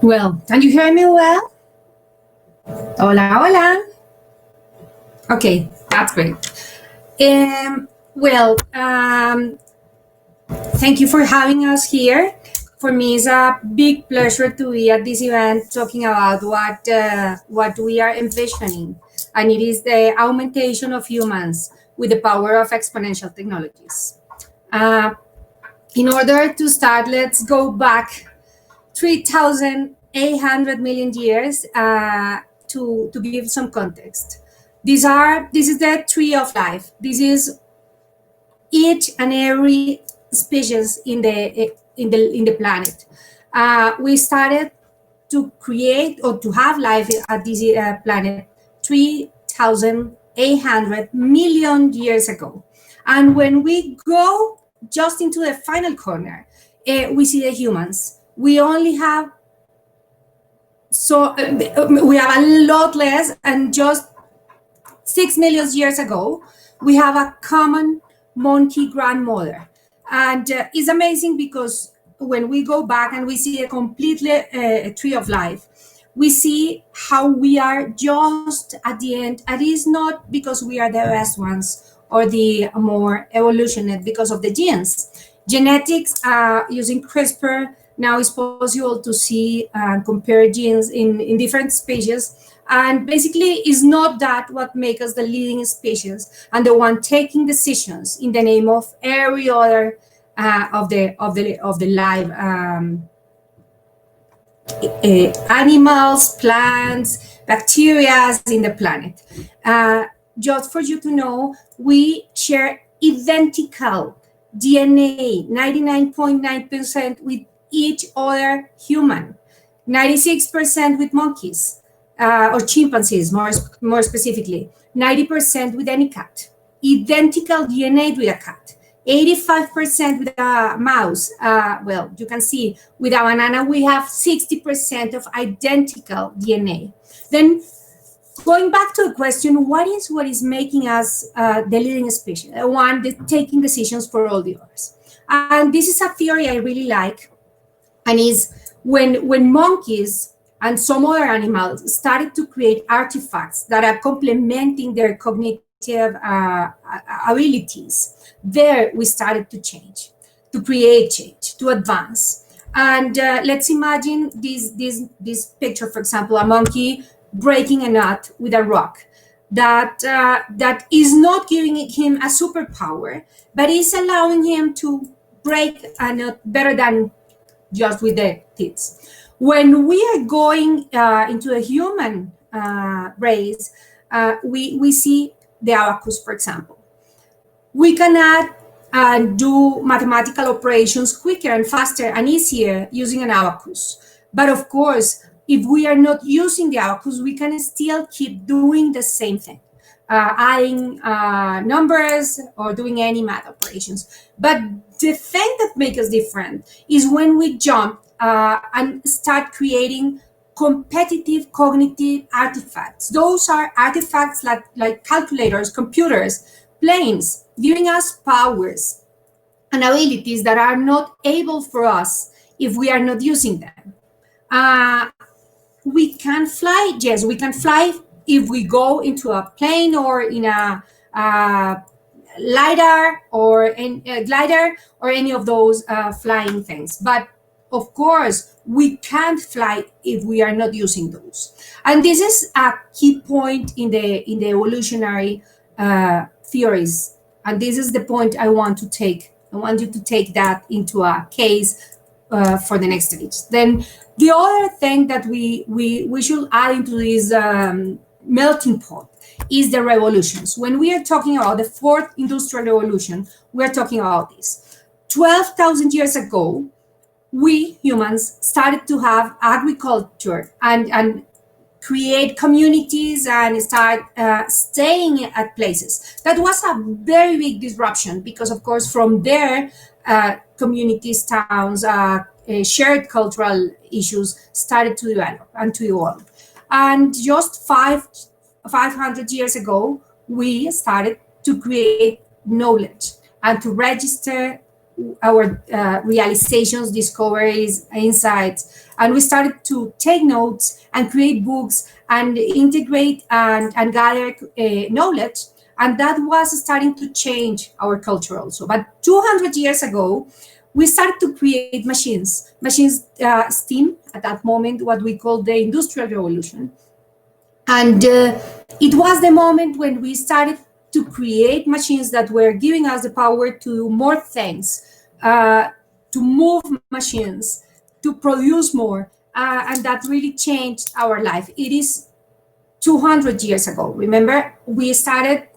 Well, can you hear me well? Hola, hola. Okay, that's great. Well, thank you for having us here. For me, it's a big pleasure to be at this event talking about what we are envisioning, and it is the augmentation of humans with the power of exponential technologies. In order to start, let's go back 3,800 million years to give some context. This is the tree of life. This is each and every species in the planet. We started to create or to have life at this planet 3,800 million years ago. And when we go just into the final corner, we see the humans. We only have we have a lot less, and just 6 million years ago, we have a common monkey grandmother. And it's amazing because when we go back and we see a completely tree of life, we see how we are just at the end. And it's not because we are the best ones or the more evolutionary because of the genes. Genetics, using CRISPR, now it's possible to see and compare genes in different species. And basically, it's not that what makes us the leading species and the one taking decisions in the name of every other of the live animals, plants, bacteria in the planet. Just for you to know, we share identical DNA, 99.9% with each other human, 96% with monkeys or chimpanzees, more specifically, 90% with any cat, identical DNA with a cat, 85% with a mouse. Well, you can see with a banana, we have 60% of identical DNA. Then going back to the question, what is making us the leading species, the one that taking decisions for all the others? And this is a theory I really like. And is when monkeys and some other animals started to create artifacts that are complementing their cognitive abilities, there we started to change, to create change, to advance. And let's imagine this picture, for example, a monkey breaking a nut with a rock. That is not giving him a superpower, but is allowing him to break a nut better than just with the teeth. When we are going into a human race, we see the abacus, for example. We cannot do mathematical operations quicker and faster and easier using an abacus. But of course, if we are not using the abacus, we can still keep doing the same thing, adding numbers or doing any math operations. But the thing that makes us different is when we jump and start creating competitive cognitive artifacts. Those are artifacts like calculators, computers, planes, giving us powers and abilities that are not able for us if we are not using them. We can fly. Yes, we can fly if we go into a plane or in a lidar or in a glider or any of those flying things. But of course, we can't fly if we are not using those. And this is a key point in the evolutionary theories. And this is the point I want to take. I want you to take that into a case for the next stage. Then the other thing that we should add into this melting pot is the revolutions. When we are talking about the fourth industrial revolution, we're talking about this. 12,000 years ago, we humans started to have agriculture and create communities and start staying at places. That was a very big disruption because, of course, from there, communities, towns, shared cultural issues started to develop and to evolve. And just 500 years ago, we started to create knowledge and to register our realizations, discoveries, insights, and we started to take notes and create books and integrate and gather knowledge. And that was starting to change our culture also. But 200 years ago, we started to create machines, steam at that moment, what we call the Industrial Revolution. And it was the moment when we started to create machines that were giving us the power to do more things, to move machines, to produce more, and that really changed our life. It is 200 years ago. Remember, we started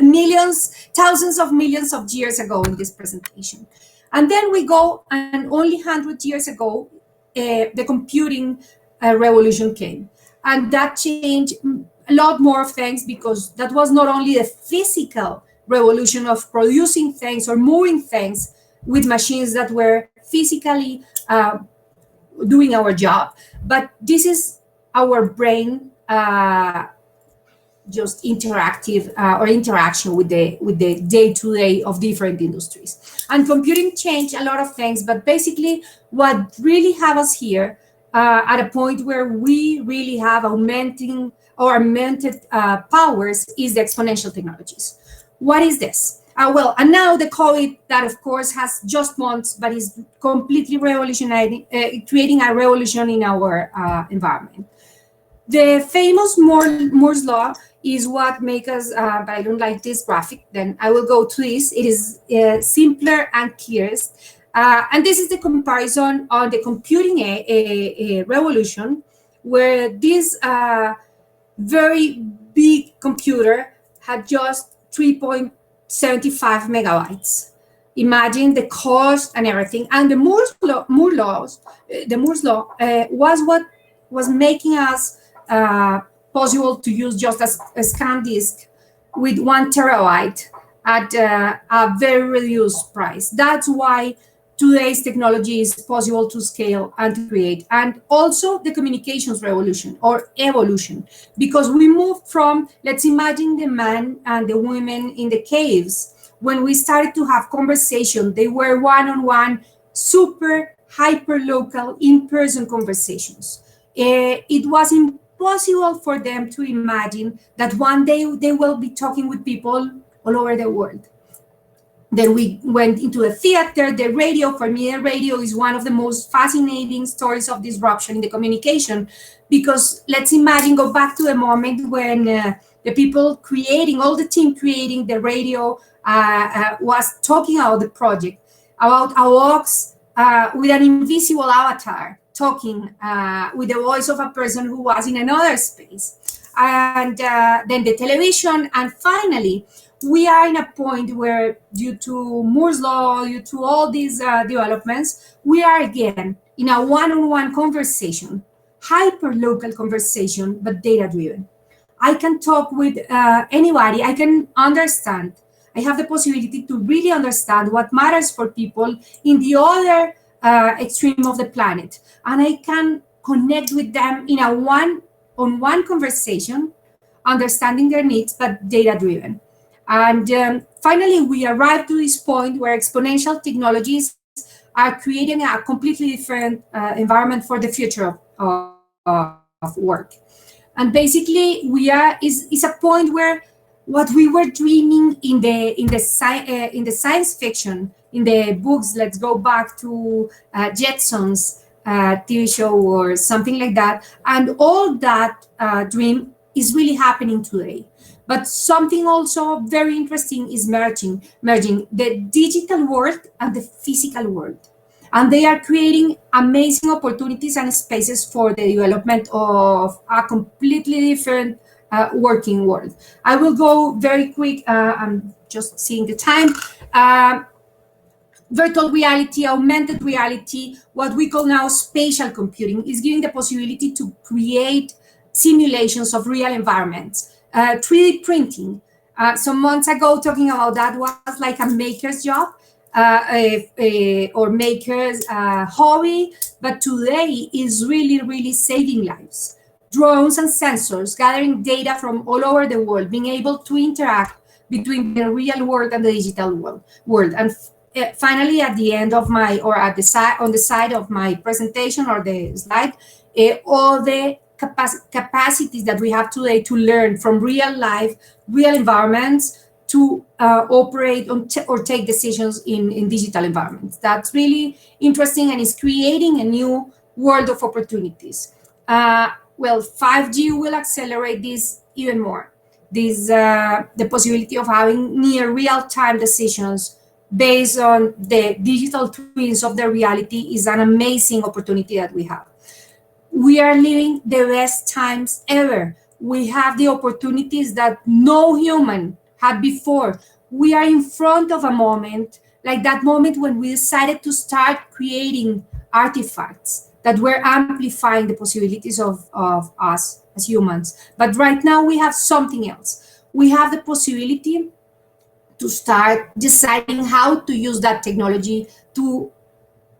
millions, thousands of millions of years ago in this presentation. And then we go, and only 100 years ago, the computing revolution came. And that changed a lot more of things, because that was not only the physical revolution of producing things or moving things with machines that were physically doing our job, but this is our brain just interactive or interaction with the day-to-day of different industries. And computing changed a lot of things, but basically what really have us here at a point where we really have augmented powers is the exponential technologies. What is this? Well, and now the COVID, that of course has just months, but is completely revolutionizing, creating a revolution in our environment. The famous Moore's law is what makes us, but I don't like this graphic, then I will go to this. It is simpler and clearest. And this is the comparison on the computing revolution, where this very big computer had just 3.75 megabytes. Imagine the cost and everything. And the Moore's law was what was making us possible to use just a scan disk with 1 terabyte at a very reduced price. That's why today's technology is possible to scale and to create. And also the communications revolution or evolution, because we moved from, let's imagine the man and the women in the caves. When we started to have conversation, they were one-on-one, super hyper-local, in-person conversations. It was impossible for them to imagine that one day they will be talking with people all over the world. Then we went into the theater, the radio. For me, the radio is one of the most fascinating stories of disruption in the communication, because let's imagine, go back to the moment when the people creating, all the team creating the radio was talking about the project, about a box with an invisible avatar, talking with the voice of a person who was in another space. And then the television, and finally, we are in a point where, due to Moore's law, due to all these developments, we are again in a one-on-one conversation, hyper-local conversation, but data-driven. I can talk with anybody. I can understand. I have the possibility to really understand what matters for people in the other extreme of the planet. And I can connect with them in a one-on-one conversation, understanding their needs, but data-driven. And finally, we arrived to this point where exponential technologies are creating a completely different environment for the future of work. And basically, is a point where what we were dreaming in the science fiction, in the books, let's go back to Jetsons TV show or something like that, and all that dream is really happening today. But something also very interesting is merging the digital world and the physical world. And they are creating amazing opportunities and spaces for the development of a completely different working world. I will go very quick. I'm just seeing the time. Virtual reality, augmented reality, what we call now spatial computing, is giving the possibility to create simulations of real environments. 3D printing, some months ago, talking about that was like a maker's job or maker's hobby, but today is really, really saving lives. Drones and sensors gathering data from all over the world, being able to interact between the real world and the digital world. And finally, at the end of my, or at the side, on the side of my presentation or the slide, all the capacities that we have today to learn from real life, real environments, to operate or take decisions in digital environments. That's really interesting, and is creating a new world of opportunities. Well, 5G will accelerate this even more. This the possibility of having near real-time decisions based on the digital twins of the reality is an amazing opportunity that we have. We are living the best times ever. We have the opportunities that no human had before. We are in front of a moment, like that moment when we decided to start creating artifacts that were amplifying the possibilities of us as humans. But right now we have something else. We have the possibility to start deciding how to use that technology to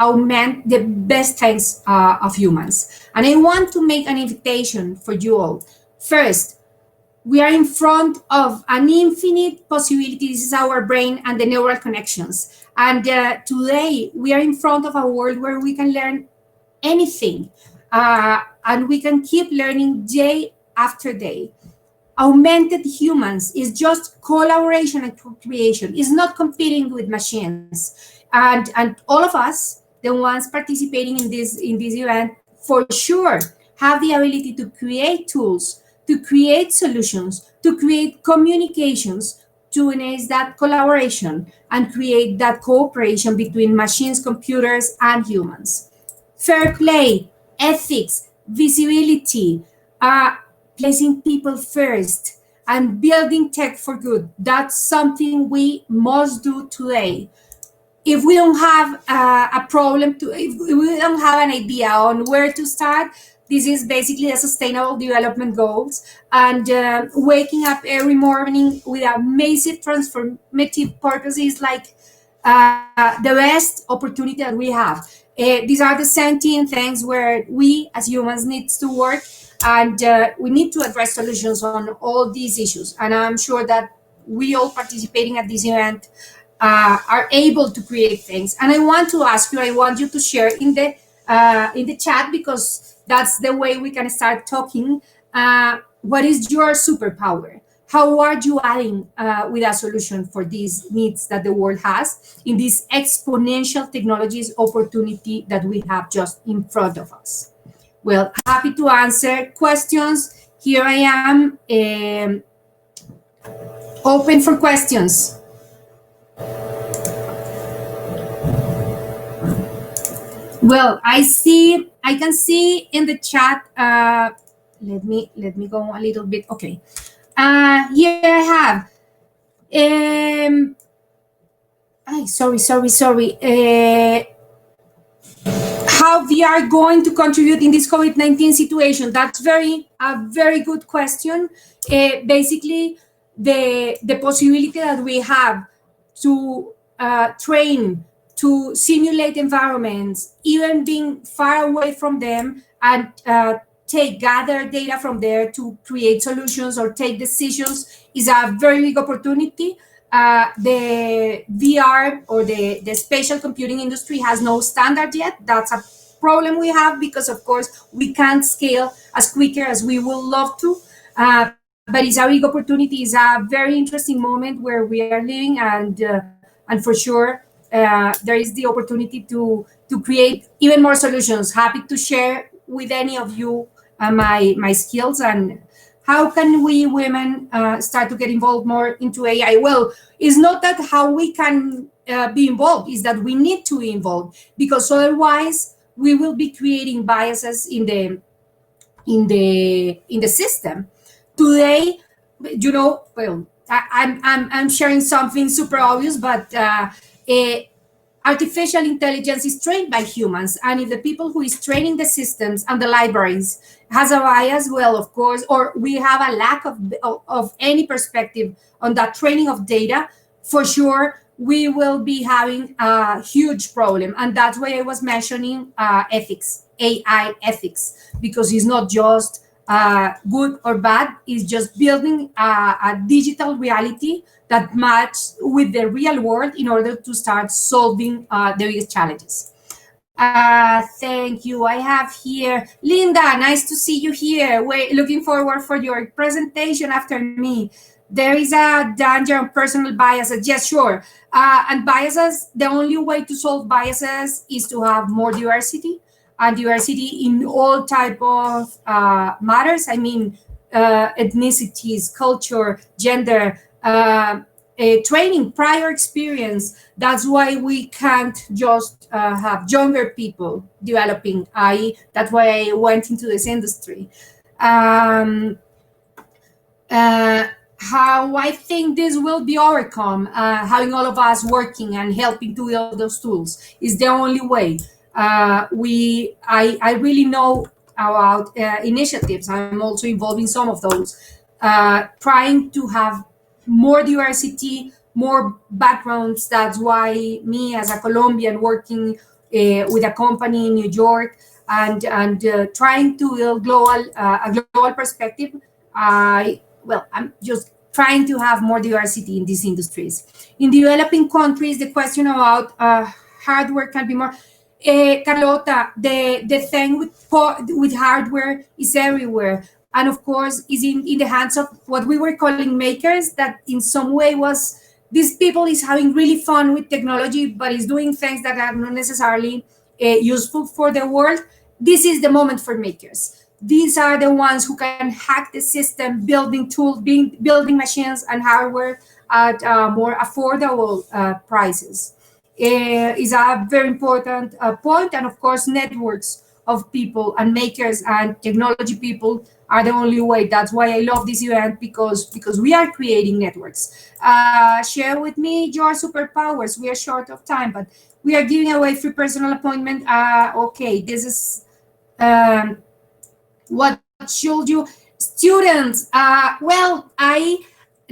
augment the best strengths of humans. And I want to make an invitation for you all. First, we are in front of an infinite possibility. This is our brain and the neural connections. And today, we are in front of a world where we can learn anything. And we can keep learning day after day. Augmented humans is just collaboration and co-creation. It's not competing with machines. And all of us, the ones participating in this event, for sure have the ability to create tools, to create solutions, to create communications, to enhance that collaboration and create that cooperation between machines, computers, and humans. Fair play, ethics, visibility, placing people first, and building tech for good. That's something we must do today. If we don't have a problem if we don't have an idea on where to start, this is basically the Sustainable Development Goals. And waking up every morning with a massive transformative purpose is like the best opportunity that we have. These are the 17 things where we as humans need to work, and we need to address solutions on all these issues. And I'm sure that we all participating at this event are able to create things. And I want to ask you, I want you to share in the chat, because that's the way we can start talking. What is your superpower? How are you adding with a solution for these needs that the world has in this exponential technologies opportunity that we have just in front of us? Well, happy to answer questions. Here I am, open for questions. Well, I can see in the chat. Let me go a little bit. Okay. Here I have. Sorry. How we are going to contribute in this COVID-19 situation? That's a very good question. Basically, the possibility that we have to train, to simulate environments, even being far away from them, and gather data from there to create solutions or take decisions is a very big opportunity. The VR or the spatial computing industry has no standard yet. That's a problem we have, because of course we can't scale as quicker as we would love to. But it's a big opportunity. It's a very interesting moment where we are living, and for sure there is the opportunity to create even more solutions. Happy to share with any of you my skills, and how can we women start to get involved more into AI? Well, it's not that how we can be involved, is that we need to be involved, because otherwise we will be creating biases in the system. Today, well, I'm sharing something super obvious, but artificial intelligence is trained by humans, and if the people who is training the systems and the libraries has a bias, well, of course, or we have a lack of any perspective on that training of data, for sure we will be having a huge problem. And that's why I was mentioning ethics, AI ethics, because it's not just good or bad. It's just building a digital reality that matches with the real world in order to start solving the biggest challenges. Thank you. I have here Linda. Nice to see you here. We're looking forward for your presentation after me. There is a danger on personal biases. Yes, sure. And biases, the only way to solve biases is to have more diversity, and diversity in all type of matters. I mean, ethnicities, culture, gender, training, prior experience. That's why we can't just have younger people developing. That's why I went into this industry. How I think this will be overcome, having all of us working and helping to build those tools is the only way. I really know about initiatives. I'm also involved in some of those, trying to have more diversity, more backgrounds. That's why me as a Colombian working with a company in New York and trying to build a global perspective. I'm just trying to have more diversity in these industries. In developing countries, the question about hardware can be more. Carlota, the thing with hardware is everywhere, and of course is in the hands of what we were calling makers. That in some way was these people is having really fun with technology, but is doing things that are not necessarily useful for the world. This is the moment for makers. These are the ones who can hack the system, building tools, building machines and hardware at more affordable prices. Is a very important point. And of course, networks of people and makers and technology people are the only way. That's why I love this event, because we are creating networks. Share with me your superpowers. We are short of time, but we are giving away free personal appointment. Okay, this is what should you students?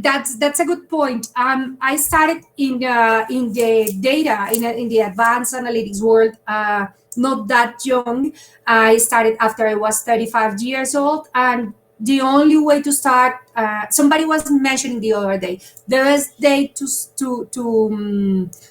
That's a good point. I started in the data in the advanced analytics world. Not that young. I started after I was 35 years old, and the only way to start. Somebody was mentioning the other day. The best day to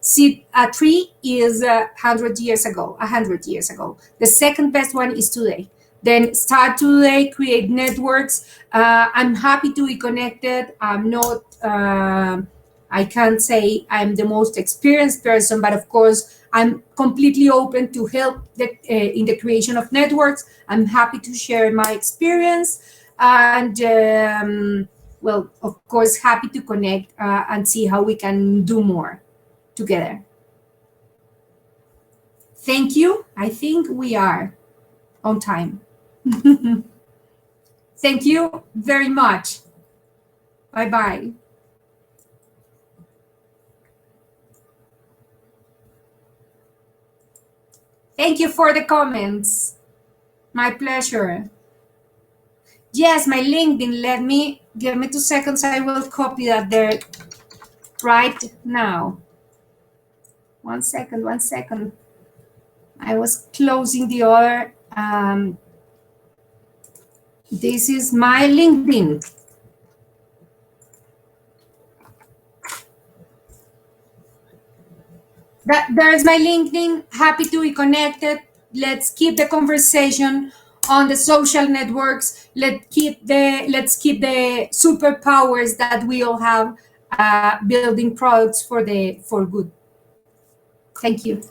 see a tree is 100 years ago. 100 years ago. The second best one is today. Then start today, create networks. I'm happy to be connected. I'm not, I can't say I'm the most experienced person, but of course, I'm completely open to help in the creation of networks. I'm happy to share my experience. And, of course, happy to connect and see how we can do more together. Thank you. I think we are on time. Thank you very much. Bye-bye. Thank you for the comments. My pleasure. Yes, my LinkedIn. Give me 2 seconds. I will copy that there right now. 1 second, 1 second. I was closing the other. This is my LinkedIn. There's my LinkedIn. Happy to be connected. Let's keep the conversation on the social networks. Let's keep the superpowers that we all have, building products for good. Thank you.